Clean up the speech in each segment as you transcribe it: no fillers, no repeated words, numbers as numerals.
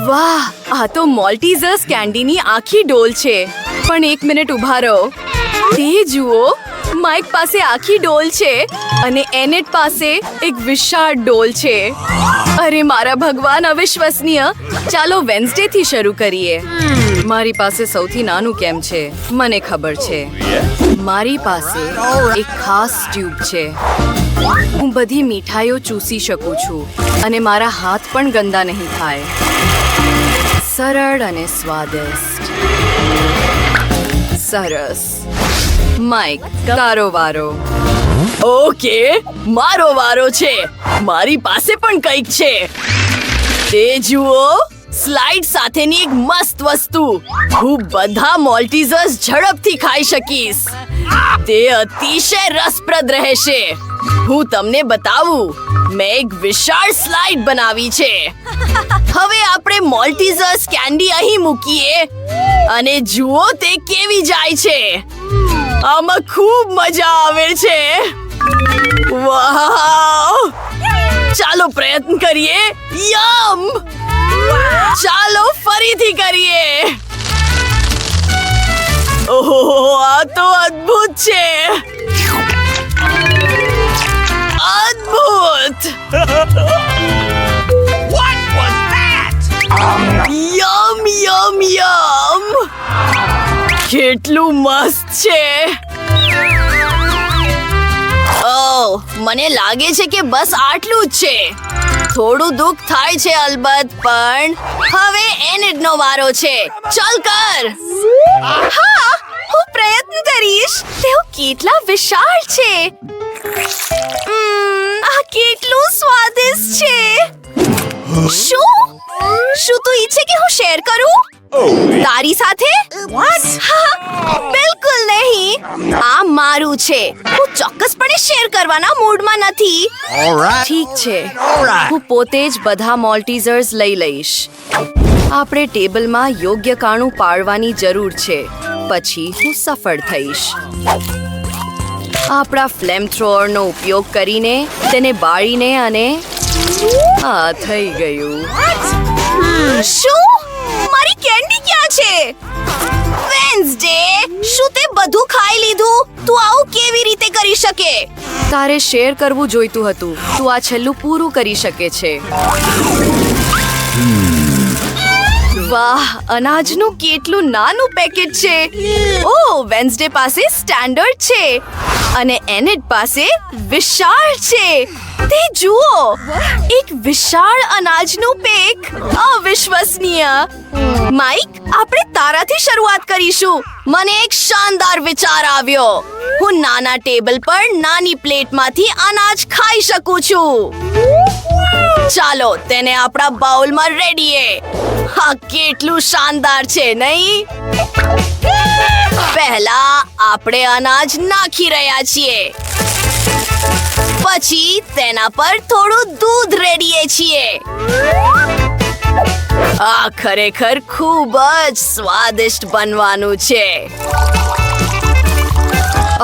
વાહ, આ તો મોલ્ટીઝર્સ કેન્ડીની આખી ડોલ છે. પણ 1 મિનિટ ઊભા રહો. તે જુઓ, માઇક પાસે આખી ડોલ છે અને એનેટ પાસે એક વિશાળ ડોલ છે. અરે મારા ભગવાન, અવિશ્વસનીય. ચાલો વેન્સડે થી શરૂ કરીએ. મારી પાસે સૌથી નાનું કેમ છે? મને ખબર છે. મારી પાસે એક ખાસ ટ્યુબ છે. હું બધી મીઠાઈઓ ચૂસી શકું છું અને મારા હાથ પણ ગંદા નહીં થાય. સરળ અને સ્વાદિષ્ટ. સરસ. માઇક, તારો વારો. ઓકે, મારો વારો છે. મારી પાસે પણ કંઈક છે. તે જુઓ, સ્લાઇડ સાથેની એક મસ્ત વસ્તુ. હું બધા મોલ્ટીઝર્સ ઝડપથી ખાઈ શકીશ. તે અતિશય રસપ્રદ રહેશે. હું તમને બતાવું. મેં એક વિશાળ સ્લાઇડ બનાવી છે. હવે આપણે મોલ્ટીઝર્સ કેન્ડી અહીં મૂકીએ અને જુઓ તે કેવી જાય છે. આમાં ખૂબ મજા આવે છે. વાહ! ચાલો પ્રયત્ન કરીએ. યમ! ચાલો ફરીથી કરીએ. ઓહો, આ તો અદ્ભુત છે. અદ્ભુત! What was that? Yama Yama Yama! કેટલું મસ્ત છે. ઓહ, મને લાગે છે કે બસ આટલું જ છે. થોડું દુઃખ થાય છે અલબત્ત, પણ હવે એનેટનો વારો છે. ચાલ કર. હા, હું પ્રયત્ન કરીશ. તેઓ કેટલા વિશાળ છે. આ કેટલું સ્વાદિષ્ટ છે. શું તું ઈચ્છે કે હું શેર કરું તારી સાથે? હા, બિલકુલ નહીં. આ મારું છે. હું ચોક્કસપણે શેર કરવાના મૂડમાં નથી. ઠીક છે, હું પોતે જ બધા મોલ્ટીઝર્સ લઈ લઈશ. આપણે ટેબલમાં યોગ્ય કાણું પાડવાની જરૂર છે. પછી હું સફળ થઈશ. આપણા ફ્લેમ થ્રોઅરનો ઉપયોગ કરીને તેને બાળીને અને આ થઈ ગયું. શું? મારી કેન્ડી ક્યાં છે? વેન્સડે, શું તે બધું ખાઈ લીધું? તું આવું કેવી રીતે કરી શકે? તારે શેર કરવું જોઈતું હતું. તું આ છેલ્લું પૂરું કરી શકે છે. વાહ, અનાજનું કેટલું નાનું પેકેટ છે. ઓહ, વેન્સડે પાસે સ્ટેન્ડર્ડ છે અને એનેટ પાસે વિશાળ છે. તે જુઓ, એક વિશાળ અનાજનું પેક. અવિશ્વસનીય. માઇક, આપણે તારાથી શરૂઆત કરીશું. મને એક શાનદાર વિચાર આવ્યો. હું નાના ટેબલ પર નાની પ્લેટમાંથી અનાજ ખાઈ શકું છું. ચાલો તેને આપણા બાઉલમાં રેડીએ. હા, કેટલું શાનદાર છે, નહીં? પહેલા આપણે અનાજ નાખી રહ્યા છીએ. પછી તેના પર થોડું દૂધ રેડીએ છીએ. આ ખરેખર ખૂબ જ સ્વાદિષ્ટ બનવાનું છે.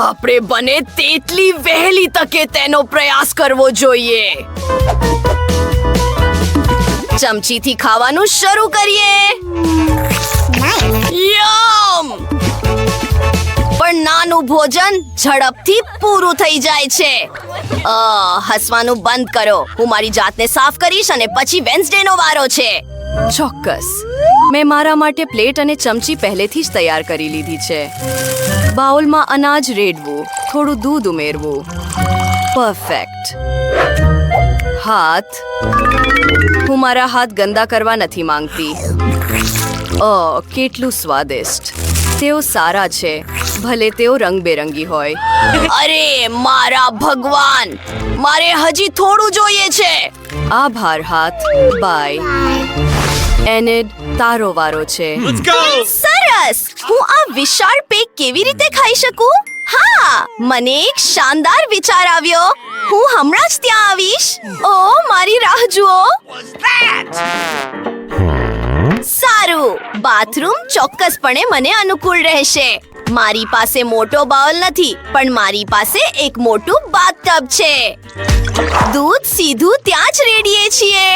આપણે બને તેટલી વહેલી તકે તેનો પ્રયાસ કરવો જોઈએ. ચમચીથી ખાવાનું શરૂ કરીએ. યમ! પણ નાનું ભોજન ઝડપથી પૂરું થઈ જાય છે. હસવાનું બંધ કરો. હું મારી જાતને સાફ કરીશ અને પછી વેન્સડેનો વારો છે. ચોક્કસ. મેં મારા માટે પ્લેટ અને ચમચી પહેલેથી જ તૈયાર કરી લીધી છે. બાઉલમાં અનાજ રેડવું, થોડું દૂધ ઉમેરવું. પરફેક્ટ. હાથ. હું મારા હાથ ગંદા કરવા નથી માંગતી. કેટલું સ્વાદિષ્ટ. તેઓ સારા છે, ભલે તેઓ રંગબેરંગી હોય. અરે મારા ભગવાન, મારે હજી થોડું જોઈએ છે. આભાર હાથ. બાય. એનેડ, તારો વારો છે. સરસ. હું આ વિશાળ પેક કેવી રીતે ખાઈ શકું? હા, મને એક શાનદાર વિચાર આવ્યો. હું હમણાં જ ત્યાં આવીશ. ઓહ, મારી રાહ જુઓ. સારું. બાથરૂમ ચોક્કસપણે મને અનુકૂળ રહેશે. મારી પાસે મોટો બાઉલ નથી, પણ મારી પાસે એક મોટું બાથટબ છે. દૂધ સીધું ત્યાં જ રેડીએ છીએ.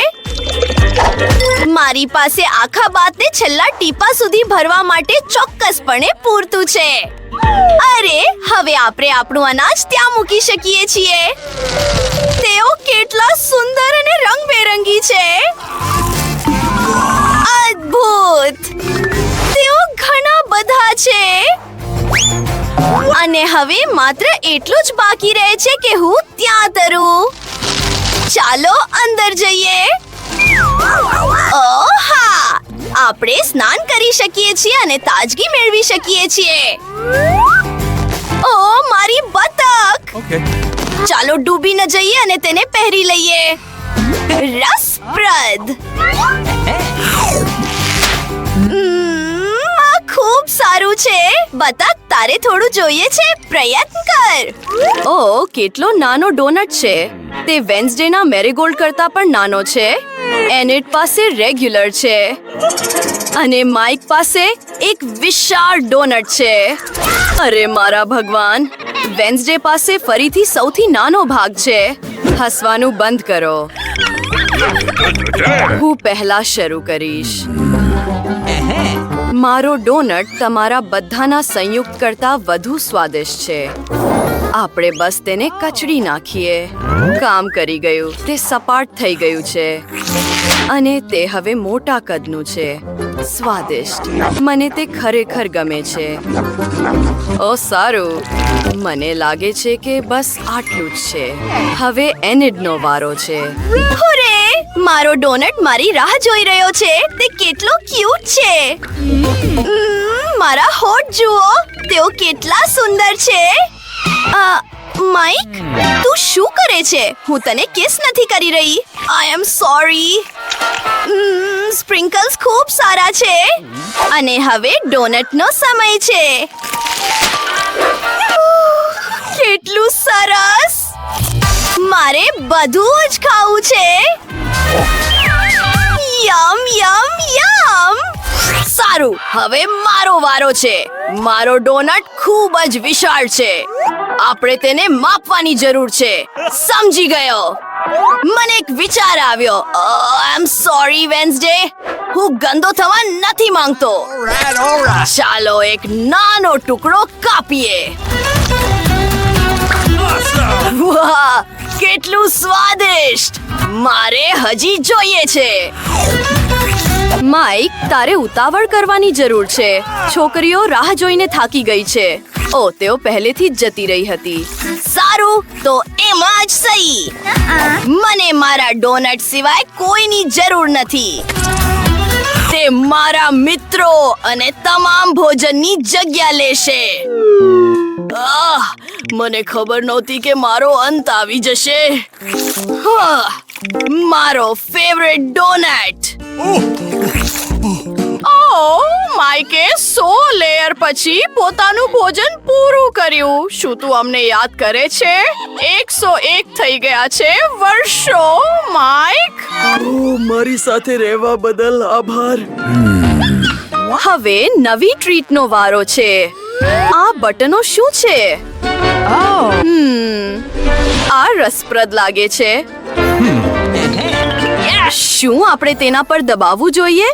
મારી પાસે આખા બાતને છેલ્લા ટીપા સુધી ભરવા માટે ચોક્કસપણે પૂરતું છે. અરે, હવે આપણે આપણું અનાજ ત્યાં મૂકી શકીએ છીએ. તેઓ કેટલા સુંદર અને રંગબેરંગી છે. અદ્ભુત! તેઓ ઘણા બધા છે. અને હવે માત્ર એટલું જ બાકી રહે છે કે હું ત્યાં તરું. ચાલો અંદર જઈએ. ઓહ હા, આપણે સ્નાન કરી શકીએ છીએ અને તાજગી મેળવી શકીએ છીએ. ઓહ, મારી બતક! Okay. ચાલો ડૂબી ન જઈએ અને તેને પહેરી લઈએ. રસપ્રદ! આ ખૂબ સારું છે. બતક, તારે થોડું જોઈએ છે? પ્રયત્ન કર. ઓહ, કેટલો નાનો ડોનટ છે. તે વેન્સડેના મેરીગોલ્ડ કરતા પણ નાનો છે. એનેટ પાસે રેગ્યુલર છે અને માઇક પાસે એક વિશાળ ડોનટ છે. અરે મારા ભગવાન, વેન્સડે પાસે ફરીથી સૌથી નાનો ભાગ છે. હસવાનું બંધ કરો. હું પહેલા શરૂ કરીશ. મારો ડોનટ તમારા બધાના સંયુક્ત કરતા વધુ સ્વાદિષ્ટ છે. આપણે બસ તેને કચડી નાખીએ. કામ કરી ગયું. તે સપાટ થઈ ગયું છે અને તે હવે મોટા કદનું છે. સ્વાદિષ્ટ. મને તે ખરેખર ગમે છે. ઓ સારું, મને લાગે છે કે બસ આટલું જ છે. હવે એનિડનો વારો છે. હુરે! મારો ડોનટ મારી રાહ જોઈ રહ્યો છે. તે કેટલો ક્યુટ છે. મારા હોઠ જુઓ. તેઓ કેટલા સુંદર છે. માઇક, તું શું કરે છે? હું તને કિસ નથી કરી રહી. આઈ એમ સોરી. સ્પ્રિંકલ્સ ખૂબ સારા છે. અને હવે ડોનટનો સમય છે. કેટલું સરસ! મારે બધું જ ખાવું છે. યમ યમ યમ! સારું, હવે મારો વારો છે. મારો ડોનટ ખૂબ જ વિશાળ છે. આપણે તેને માપવાની જરૂર છે. સમજી ગયો. મને એક વિચાર આવ્યો. આઈ એમ સોરી વેન્સડે. હું ગંદો થવા નથી માંગતો. All right. ચાલો એક નાનો ટુકડો કાપીએ. Awesome. વાહ, કેટલું સ્વાદિષ્ટ! મારે હજી જોઈએ છે. માઇક, તારે ઉતાવળ કરવાની જરૂર છે. છોકરીઓ રાહ જોઈને થાકી ગઈ છે. ઓ, તેઓ પહેલેથી જ જતી રહી હતી. સારું, તો એમાં જ સહી. મને મારા ડોનટ સિવાય કોઈની જરૂર નથી. તે મારા મિત્રો અને તમામ ભોજનની જગ્યા લેશે. મને ખબર નહોતી કે મારો અંત આવી જશે. મારો ફેવરેટ ડોનટ. માઇકે 100 લેયર પછી પોતાનું ભોજન પૂરું કર્યું. શું તું અમને યાદ કરે છે? 101 થઈ ગયા છે વર્ષો. માઇક, મારી સાથે રહેવા બદલ આભાર. હવે નવી ટ્રીટનો વારો છે. આ બટનો શું છે? આ રસપ્રદ લાગે છે. શું આપણે તેના પર દબાવવું જોઈએ?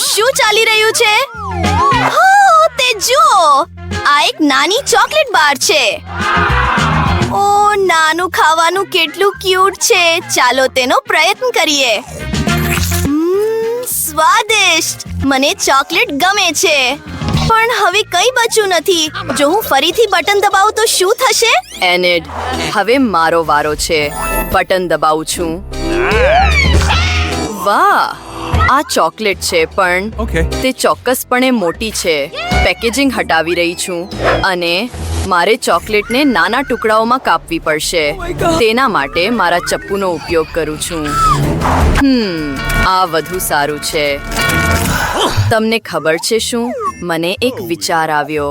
શું ચાલી રહ્યું છે? તે જુઓ, આ એક નાની ચોકલેટ બાર છે. ઓ, નાનું ખાવાનું કેટલું ક્યુટ છે. ચાલો તેનો પ્રયત્ન કરીએ. સ્વાદિષ્ટ! મને ચોકલેટ ગમે છે. પણ હવે કંઈ બચ્યું નથી. જો હું ફરીથી બટન દબાવું તો શું થશે? એનિડ, હવે મારો વારો છે. બટન દબાવું છું. વાહ, આ ચોકલેટ છે પણ Okay. તે ચોક્કસપણે મોટી છે. પેકેજિંગ હટાવી રહી છું અને મારે ચોકલેટને નાના ટુકડાઓમાં કાપવી પડશે. તેના માટે મારા ચપ્પુનો ઉપયોગ કરું છું. આ વધુ સારું છે. તમને ખબર છે શું? મને એક વિચાર આવ્યો.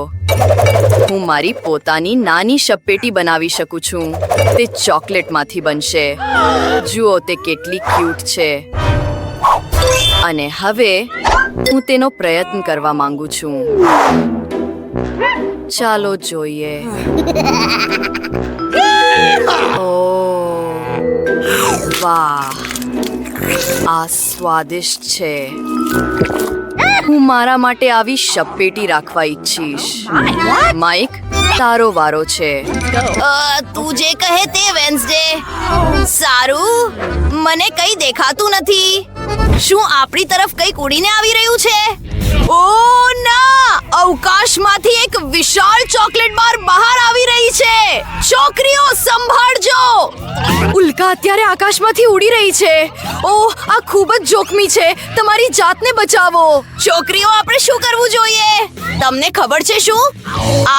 હું મારી પોતાની નાની શબપેટી બનાવી શકું છું. તે ચોકલેટમાંથી બનશે. જુઓ તે કેટલી ક્યુટ છે. અને હવે હું તેનો પ્રયત્ન કરવા માંગુ છું. ચાલો જોઈએ. ઓહ, વાહ! આ સ્વાદિષ્ટ છે. હું મારા માટે આવી શપપેટી રાખવા ઈચ્છીશ. માઇક, તારો વારો છે. તું જે કહે તે, વેન્સડે. સારું, મને કંઈ દેખાતું નથી. શું આપણી તરફ કંઈક ઉડીને આવી રહ્યું છે? ઓ ના! અવકાશમાંથી એક વિશાળ ચોકલેટ બાર બહાર આવી રહી છે. છોકરીઓ, સંભાળજો! ઉલ્કા અત્યારે આકાશમાંથી ઉડી રહી છે. ઓહ, આ ખૂબ જ જોખમી છે. તમારી જાતને બચાવો. છોકરીઓ, આપણે શું કરવું જોઈએ? તમને ખબર છે શું?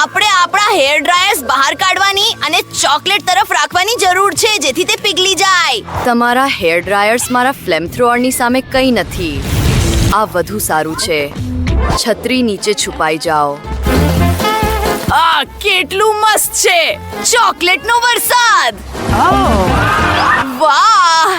આપણે આપણા હેર ડ્રાયર્સ બહાર કાઢવાની અને ચોકલેટ તરફ રાખવાની જરૂર છે, જેથી તે પીગળી જાય. તમારા હેર ડ્રાયર્સ મારા ફ્લેમથ્રોઅરની સામે કંઈ નથી. આ વધુ સારું છે. છત્રી નીચે છુપાઈ જાઓ. આ કેટલું મસ્ત છે! ચોકલેટનો વરસાદ! વાહ!